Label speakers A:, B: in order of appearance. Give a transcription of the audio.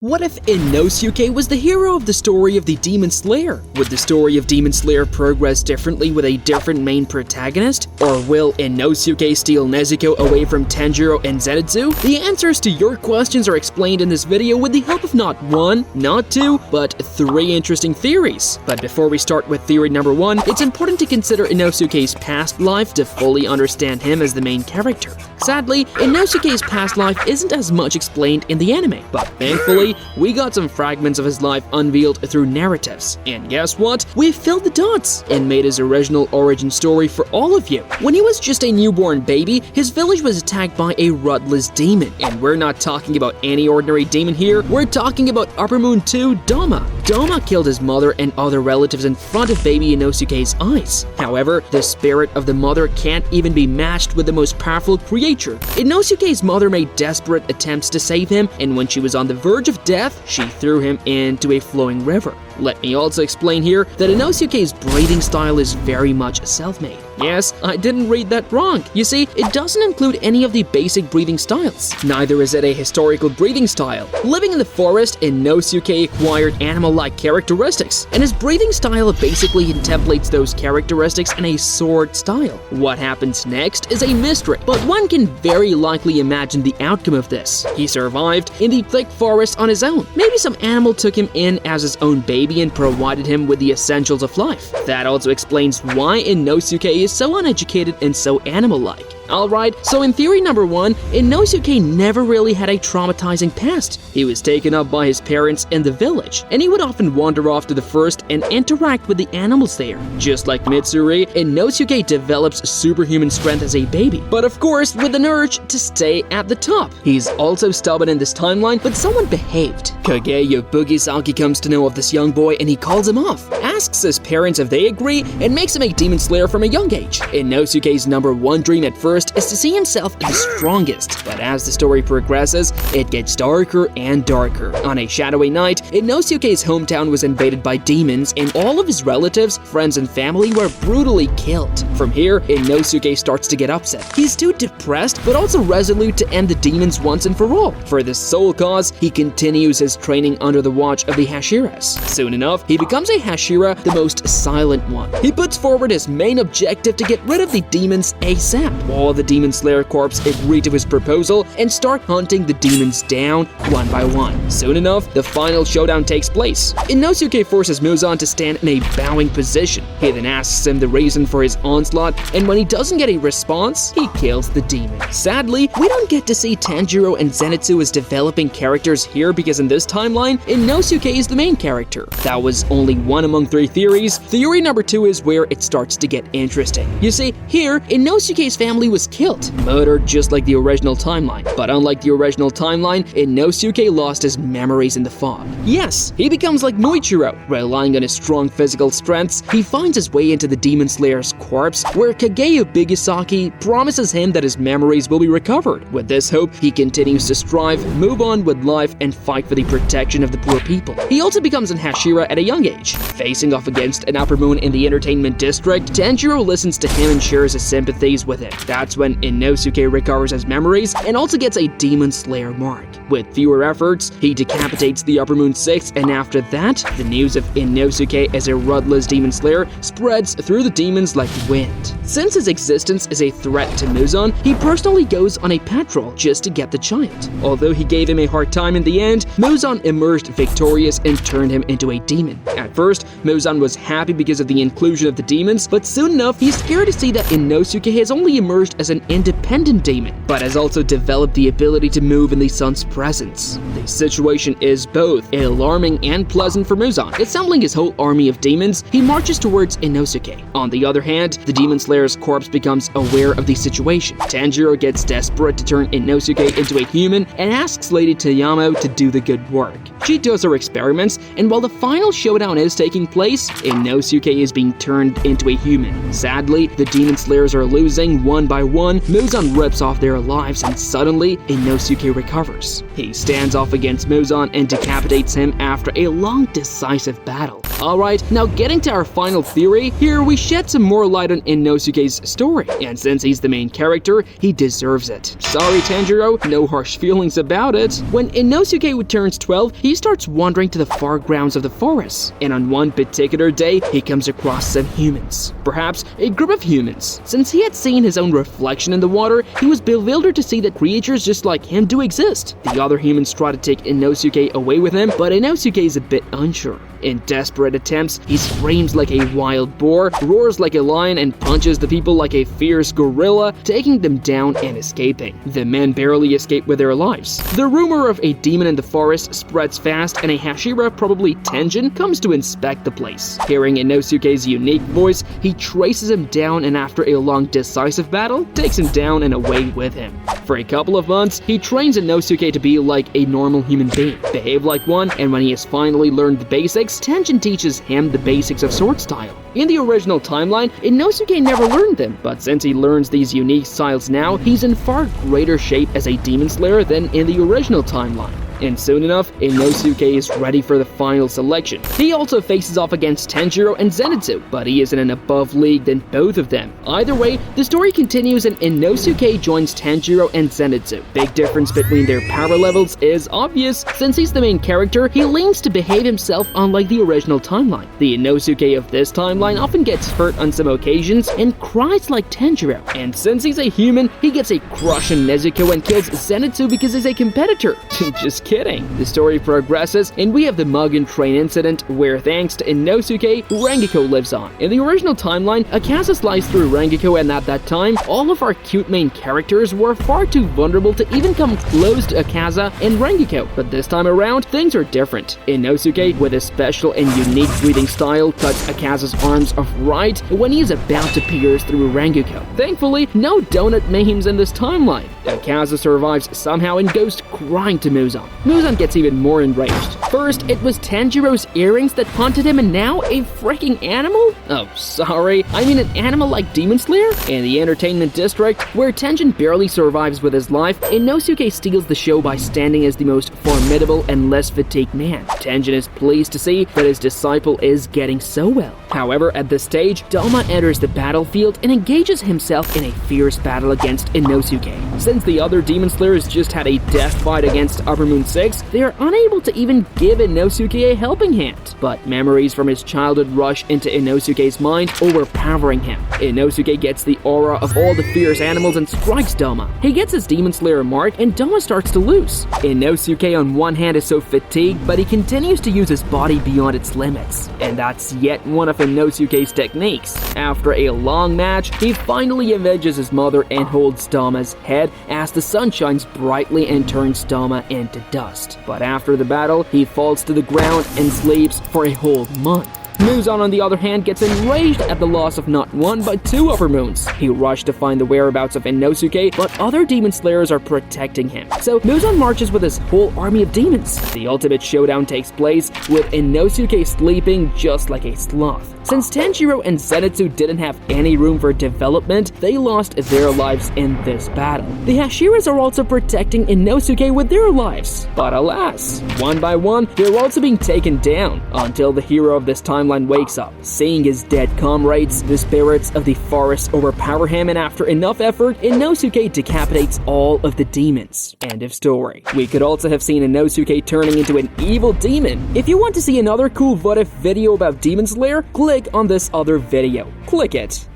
A: What if Inosuke was the hero of the story of the Demon Slayer? Would the story of Demon Slayer progress differently with a different main protagonist? Or will Inosuke steal Nezuko away from Tanjiro and Zenitsu? The answers to your questions are explained in this video with the help of not one, not two, but three interesting theories. But before we start with theory number one, it's important to consider Inosuke's past life to fully understand him as the main character. Sadly, Inosuke's past life isn't as much explained in the anime, but thankfully, we got some fragments of his life unveiled through narratives. And guess what? We've filled the dots and made his original origin story for all of you. When he was just a newborn baby, his village was attacked by a rudless demon. And we're not talking about any ordinary demon here, we're talking about Upper Moon 2 Dama. Dama killed his mother and other relatives in front of baby Inosuke's eyes. However, the spirit of the mother can't even be matched with the most powerful creature. Inosuke's mother made desperate attempts to save him, and when she was on the verge of death, she threw him into a flowing river. Let me also explain here that Inosuke's breathing style is very much self-made. Yes, I didn't read that wrong. You see, it doesn't include any of the basic breathing styles. Neither is it a historical breathing style. Living in the forest, Inosuke acquired animal-like characteristics, and his breathing style basically contemplates those characteristics in a sword style. What happens next is a mystery, but one can very likely imagine the outcome of this. He survived in the thick forest on his own. Maybe some animal took him in as his own baby and provided him with the essentials of life. That also explains why Inosuke is so uneducated and so animal-like. Alright, so in theory number one, Inosuke never really had a traumatizing past. He was taken up by his parents in the village, and he would often wander off to the forest and interact with the animals there. Just like Mitsuri, Inosuke develops superhuman strength as a baby, but of course with an urge to stay at the top. He's also stubborn in this timeline, but someone behaved. Kageyo Bugisaki comes to know of this young boy and he calls him off, asks his parents if they agree, and makes him a demon slayer from a young age. Inosuke's number one dream at first is to see himself the strongest, but as the story progresses, it gets darker and darker. On a shadowy night, Inosuke's hometown was invaded by demons, and all of his relatives, friends, and family were brutally killed. From here, Inosuke starts to get upset. He's too depressed, but also resolute to end the demons once and for all. For this sole cause, he continues his training under the watch of the Hashiras. Soon enough, he becomes a Hashira, the most silent one. He puts forward his main objective to get rid of the demons ASAP. All the Demon Slayer Corps agree to his proposal and start hunting the demons down one by one. Soon enough, the final showdown takes place. Inosuke forces Muzan to stand in a bowing position. He then asks him the reason for his onslaught, and when he doesn't get a response, he kills the demon. Sadly, we don't get to see Tanjiro and Zenitsu as developing characters here because in this timeline, Inosuke is the main character. That was only one among three theories. Theory number two is where it starts to get interesting. You see, here, Inosuke's family was killed, murdered just like the original timeline. But unlike the original timeline, Inosuke lost his memories in the fog. Yes, he becomes like Muichiro, relying on his strong physical strengths. He finds his way into the Demon Slayer's corpse, where Kageyo Bugisaki promises him that his memories will be recovered. With this hope, he continues to strive, move on with life, and fight for the protection of the poor people. He also becomes an Hashira at a young age. Facing off against an Upper Moon in the entertainment district, Tanjiro listens to him and shares his sympathies with him. That's when Inosuke recovers his memories and also gets a Demon Slayer mark. With fewer efforts, he decapitates the Upper Moon 6, and after that, the news of Inosuke as a rudless Demon Slayer spreads through the demons like wind. Since his existence is a threat to Muzan, he personally goes on a patrol just to get the giant. Although he gave him a hard time in the end, Muzan emerged victorious and turned him into a demon. At first, Muzan was happy because of the inclusion of the demons, but soon enough, he's scared to see that Inosuke has only emerged as an independent demon, but has also developed the ability to move in the sun's presence. The situation is both alarming and pleasant for Muzan. Assembling his whole army of demons, he marches towards Inosuke. On the other hand, the Demon Slayer's corpse becomes aware of the situation. Tanjiro gets desperate to turn Inosuke into a human and asks Lady Toyamo to do the good work. She does her experiments, and while the final showdown is taking place, Inosuke is being turned into a human. Sadly, the Demon Slayers are losing one by one. Muzan rips off their lives, and suddenly, Inosuke recovers. He stands off against Muzan and decapitates him after a long, decisive battle. Alright, now getting to our final theory, here we shed some more light on Inosuke's story, and since he's the main character, he deserves it. Sorry Tanjiro, no harsh feelings about it. When Inosuke turns 12, he starts wandering to the far grounds of the forest, and on one particular day, he comes across some humans. Perhaps a group of humans. Since he had seen his own reflection in the water, he was bewildered to see that creatures just like him do exist. The other humans try to take Inosuke away with him, but Inosuke is a bit unsure. In desperate attempts, he screams like a wild boar, roars like a lion, and punches the people like a fierce gorilla, taking them down and escaping. The men barely escape with their lives. The rumor of a demon in the forest spreads fast, and a Hashira, probably Tenjin, comes to inspect the place. Hearing Inosuke's unique voice, he traces him down and after a long decisive battle, takes him down and away with him. For a couple of months, he trains Inosuke to be like a normal human being, behave like one, and when he has finally learned the basics, Tenjin teaches him the basics of sword style. In the original timeline, Inosuke never learned them, but since he learns these unique styles now, he's in far greater shape as a demon slayer than in the original timeline. And soon enough, Inosuke is ready for the final selection. He also faces off against Tanjiro and Zenitsu, but he is in an above league than both of them. Either way, the story continues and Inosuke joins Tanjiro and Zenitsu. Big difference between their power levels is obvious. Since he's the main character, he leans to behave himself unlike the original timeline. The Inosuke of this timeline often gets hurt on some occasions and cries like Tanjiro. And since he's a human, he gets a crush on Nezuko and kills Zenitsu because he's a competitor. Just kidding. The story progresses, and we have the Mugen Train incident, where thanks to Inosuke, Rengoku lives on. In the original timeline, Akaza sliced through Rengoku, and at that time, all of our cute main characters were far too vulnerable to even come close to Akaza and Rengoku. But this time around, things are different. Inosuke, with a special and unique breathing style, cuts Akaza's arms off right when he is about to pierce through Rengoku. Thankfully, no donut memes in this timeline. Akaza survives somehow and goes crying to Muzan. Muzan gets even more enraged. First, it was Tanjiro's earrings that haunted him, and now a freaking animal? Oh, sorry. I mean an animal like Demon Slayer? In the entertainment district, where Tenjin barely survives with his life, Inosuke steals the show by standing as the most formidable and less fatigued man. Tenjin is pleased to see that his disciple is getting so well. However, at this stage, Dama enters the battlefield and engages himself in a fierce battle against Inosuke. Since the other Demon Slayers just had a death fight against Upper Moon 6, they are unable to even give Inosuke a helping hand. But memories from his childhood rush into Inosuke's mind, overpowering him. Inosuke gets the aura of all the fierce animals and strikes Dama. He gets his Demon Slayer mark, and Dama starts to lose. Inosuke on one hand is so fatigued, but he continues to use his body beyond its limits. And that's yet one of Inosuke's techniques. After a long match, he finally avenges his mother and holds Dama's head as the sun shines brightly and turns Dama into dust. But after the battle, he falls to the ground and sleeps for a whole month. Muzan, on the other hand, gets enraged at the loss of not one but two Upper Moons. He rushed to find the whereabouts of Inosuke, but other Demon Slayers are protecting him. So Muzan marches with his whole army of demons. The ultimate showdown takes place with Inosuke sleeping just like a sloth. Since Tanjiro and Zenitsu didn't have any room for development, they lost their lives in this battle. The Hashiras are also protecting Inosuke with their lives. But alas, one by one, they're also being taken down until the hero of this timeline wakes up. Seeing his dead comrades, the spirits of the forest overpower him, and after enough effort, Inosuke decapitates all of the demons. End of story. We could also have seen Inosuke turning into an evil demon. If you want to see another cool what if video about Demon Slayer, click on this other video. Click it.